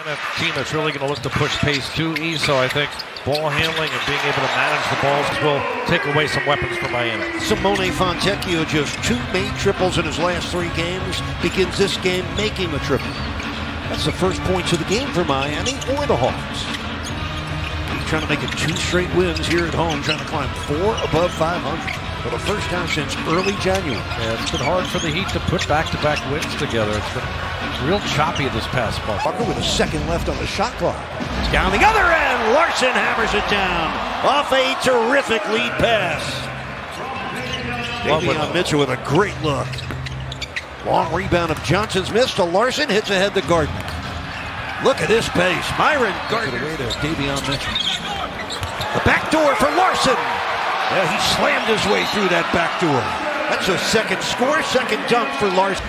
And a team that's really going to look to push pace too, so I think ball handling and being able to manage the balls will take away some weapons for Miami. Simone Fontecchio, just 2 made triples in his last 3 games, begins this game making a triple. That's the first points of the game for Miami or the Hawks. He's trying to make it 2 straight wins here at home, trying to climb 4 above 500 for the first time since early January. Yeah, it's been hard for the Heat to put back-to-back wins together. It's been real choppy this past month. Walker with a second left on the shot clock. Down the other end, Larson hammers it down off a terrific lead pass. Davion Mitchell with a great look. Long rebound of Johnson's miss to Larson, hits ahead to Gardner. Look at this pace. Myron Gardner away to Davion Mitchell. The back door for Larson. Yeah, he slammed his way through that back door. That's a second score, second dunk for Larson.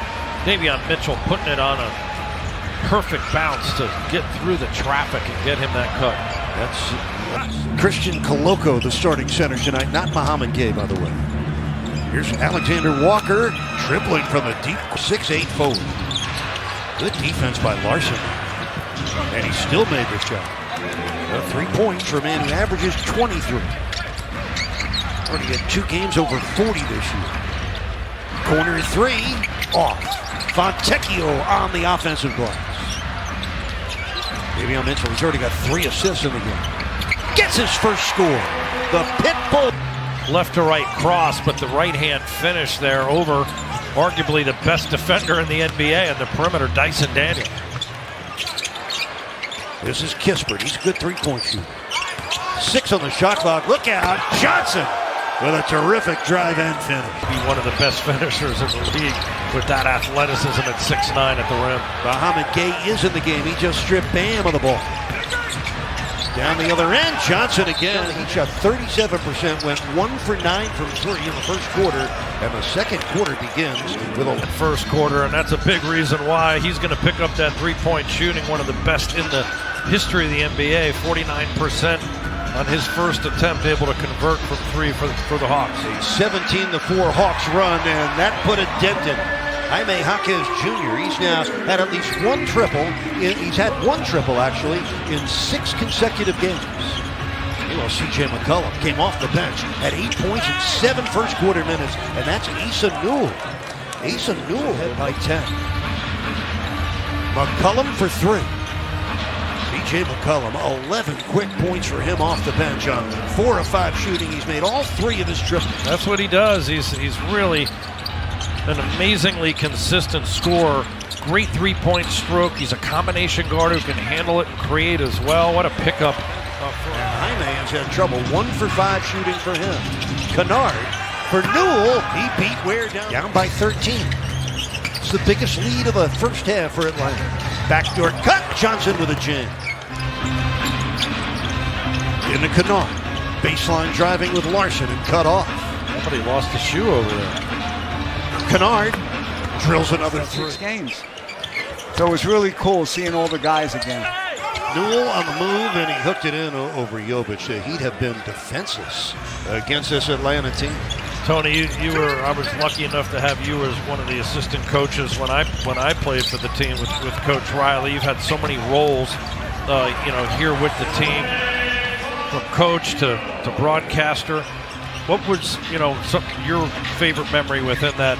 Davion Mitchell putting it on a perfect bounce to get through the traffic and get him that cut. That's Christian Koloko, the starting center tonight, not Muhammad Gay, by the way. Here's Alexander Walker, dribbling from the deep 6'8" forward. Good defense by Larson. And he still made the shot. 3 points for a man who averages 23. Already had 2 games over 40 this year. Corner 3, off. Fontecchio on the offensive glass. Davion Mitchell, he's already got 3 assists in the game. Gets his first score. The Pitbull. Left to right cross, but the right-hand finish there over arguably the best defender in the NBA on the perimeter, Dyson Daniel. This is Kispert. He's a good 3-point shooter. 6 on the shot clock. Look out. Johnson with a terrific drive and finish. Be one of the best finishers in the league with that athleticism at 6'9" at the rim. Muhammad Gay is in the game. He just stripped Bam of the ball. Down the other end, Johnson again. He shot 37%, went 1 for 9 from 3 in the first quarter, and the second quarter begins with a first quarter, and that's a big reason why he's going to pick up that 3-point shooting, one of the best in the history of the NBA, 49% on his first attempt, able to convert from 3 for the Hawks. A 17-4 Hawks run, and that put a dent in it. Jaime Jaquez Jr., he's now had at least 1 triple. He's had 1 triple, actually, in 6 consecutive games. Meanwhile, C.J. McCollum came off the bench, had 8 points in 7 first quarter minutes, and that's Issa Newell. Issa Newell hit by 10. McCollum for 3. C.J. McCollum, 11 quick points for him off the bench on 4 of 5 shooting. He's made all 3 of his triples. That's what he does. He's really an amazingly consistent scorer. Great 3-point stroke. He's a combination guard who can handle it and create as well. What a pickup. Jaime has had trouble. 1 for 5 shooting for him. Kennard for Newell. He beat Ware down by 13. It's the biggest lead of the first half for Atlanta. Backdoor cut. Johnson with a jam. Into Kennard. Baseline driving with Larson and cut off. Somebody lost a shoe over there. Kennard drills another 3. 6 games. So it was really cool seeing all the guys again. Newell on the move, and he hooked it in over Jovic. The Heat have been defenseless against this Atlanta team. Tony, I was lucky enough to have you as one of the assistant coaches when I played for the team with Coach Riley. You've had so many roles, here with the team, from coach to broadcaster. What was, your favorite memory within that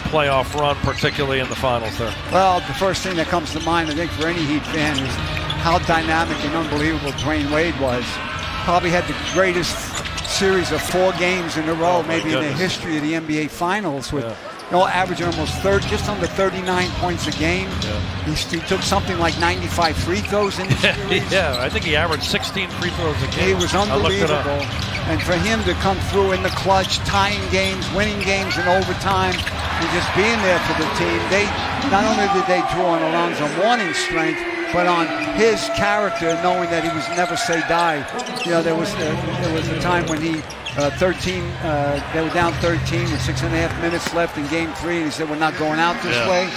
playoff run, particularly in the finals there? Well, the first thing that comes to mind, I think, for any Heat fan is how dynamic and unbelievable Dwayne Wade was. Probably had the greatest series of 4 games in a row, maybe in the history of the NBA Finals, with averaging almost just under 39 points a game. Yeah. He took something like 95 free throws in the series. Yeah, I think he averaged 16 free throws a game. He was unbelievable. And for him to come through in the clutch, tying games, winning games in overtime, and just being there for the team, not only did they draw on Alonzo Mourning's strength, but on his character, knowing that he was never say die. There was a time when they were down 13 with 6.5 minutes left in game 3, and he said, we're not going out this way.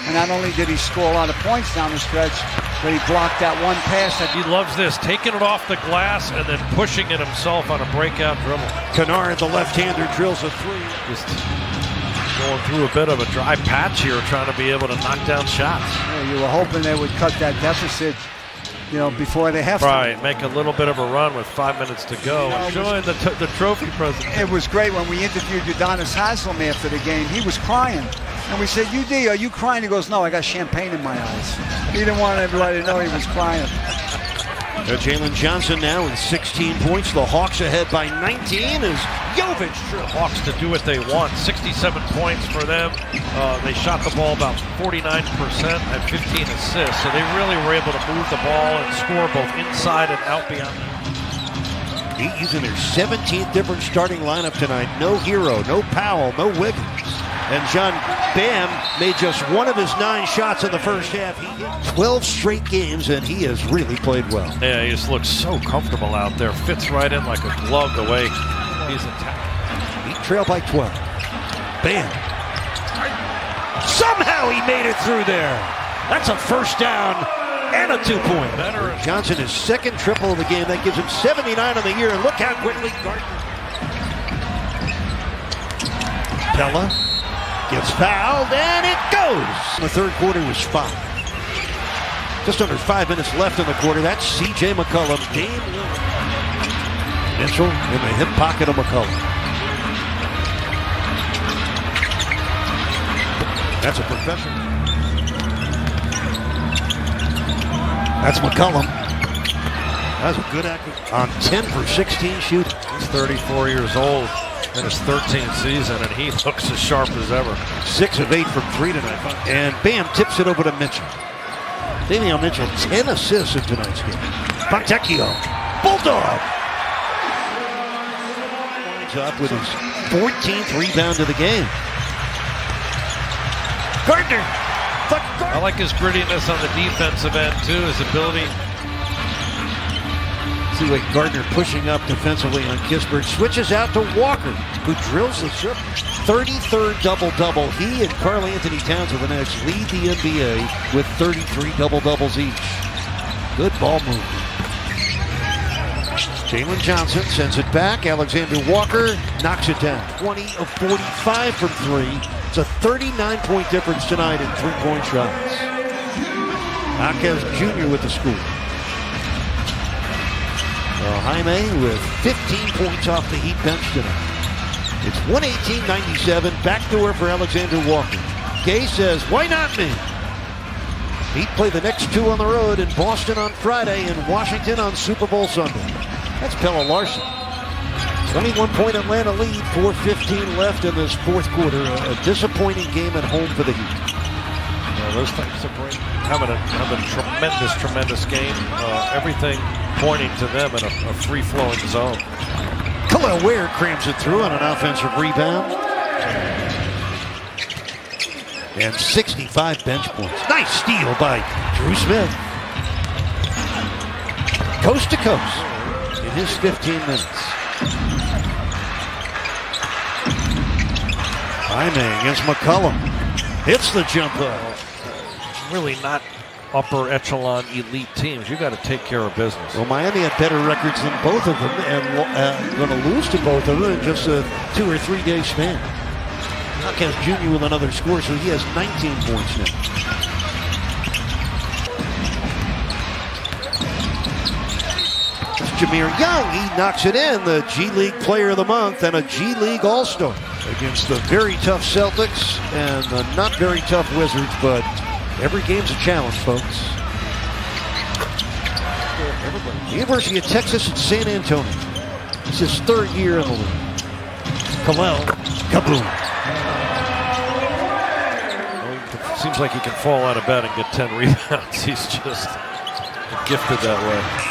And not only did he score a lot of points down the stretch, but he blocked that one pass. He loves this, taking it off the glass and then pushing it himself on a breakout dribble. Kennard, the left-hander, drills a 3. going through a bit of a dry patch here, trying to be able to knock down shots. Yeah, you were hoping they would cut that deficit, before they have to. Right, make a little bit of a run with 5 minutes to go. Showing the trophy presentation. It was great when we interviewed Udonis Haslem after the game. He was crying. And we said, UD, are you crying? He goes, no, I got champagne in my eyes. He didn't want everybody to know he was crying. Jalen Johnson now with 16 points. The Hawks ahead by 19 as Jovic. Hawks to do what they want. 67 points for them. They shot the ball about 49% at 15 assists. So they really were able to move the ball and score both inside and out beyond that. Heat using their 17th different starting lineup tonight. No Hero, no Powell, no Wiggins. And John Bam made just one of his 9 shots in the first half. He hit 12 straight games, and he has really played well. Yeah, he just looks so comfortable out there. Fits right in like a glove the way he's attacking. Heat trail by 12. Bam. Somehow he made it through there. That's a first down and a 2-point. Johnson, his second triple of the game. That gives him 79 on the year. And look how quickly Gardner. Pella gets fouled, and it goes. The third quarter was 5. Just under 5 minutes left in the quarter. That's C.J. McCollum. Dame Lillard. Mitchell in the hip pocket of McCollum. That's a professional. That's McCollum. That's a good act on 10 for 16 shooting. He's 34 years old. In his 13th season, and he looks as sharp as ever. 6 of 8 from 3 tonight. And Bam tips it over to Mitchell. Damian Mitchell, 10 assists in tonight's game. Fontecchio, Bulldog. Winds up with his 14th rebound of the game. Gardner. I like his grittiness on the defensive end, too, his ability. See what Gardner pushing up defensively on Kispert. Switches out to Walker, who drills the trip. 33rd double-double. He and Karl Anthony Towns of the Knicks lead the NBA with 33 double-doubles each. Good ball movement. Jalen Johnson sends it back. Alexander Walker knocks it down. 20 of 45 from 3. It's a 39-point difference tonight in 3-point shots. Marquez Jr. with the score. Jaime with 15 points off the Heat bench tonight. It's 118-97, backdoor for Alexander Walker. Gay says, why not me? Heat play the next 2 on the road in Boston on Friday and Washington on Super Bowl Sunday. That's Pelle Larsson. 21-point Atlanta lead, 4:15 left in this fourth quarter. A disappointing game at home for the Heat. Yeah, those things are great. Having a tremendous game. Everything pointing to them in a free-flowing zone. Khalil Ware crams it through on an offensive rebound. And 65 bench points. Nice steal by Drew Smith. Coast to coast in his 15 minutes. Jaime against McCollum. Hits the jumper. Really not upper echelon elite teams. You got to take care of business. Well, Miami had better records than both of them and going to lose to both of them in just a 2 or 3 day span. Marquez Jr. with another score, so he has 19 points now. It's Jameer Young. He knocks it in, the G League Player of the Month and a G League All-Star against the very tough Celtics and the not very tough Wizards, but every game's a challenge, folks. University of Texas at San Antonio. It's his 3rd year in the league. Khalil, kaboom. Well, seems like he can fall out of bed and get 10 rebounds. He's just gifted that way.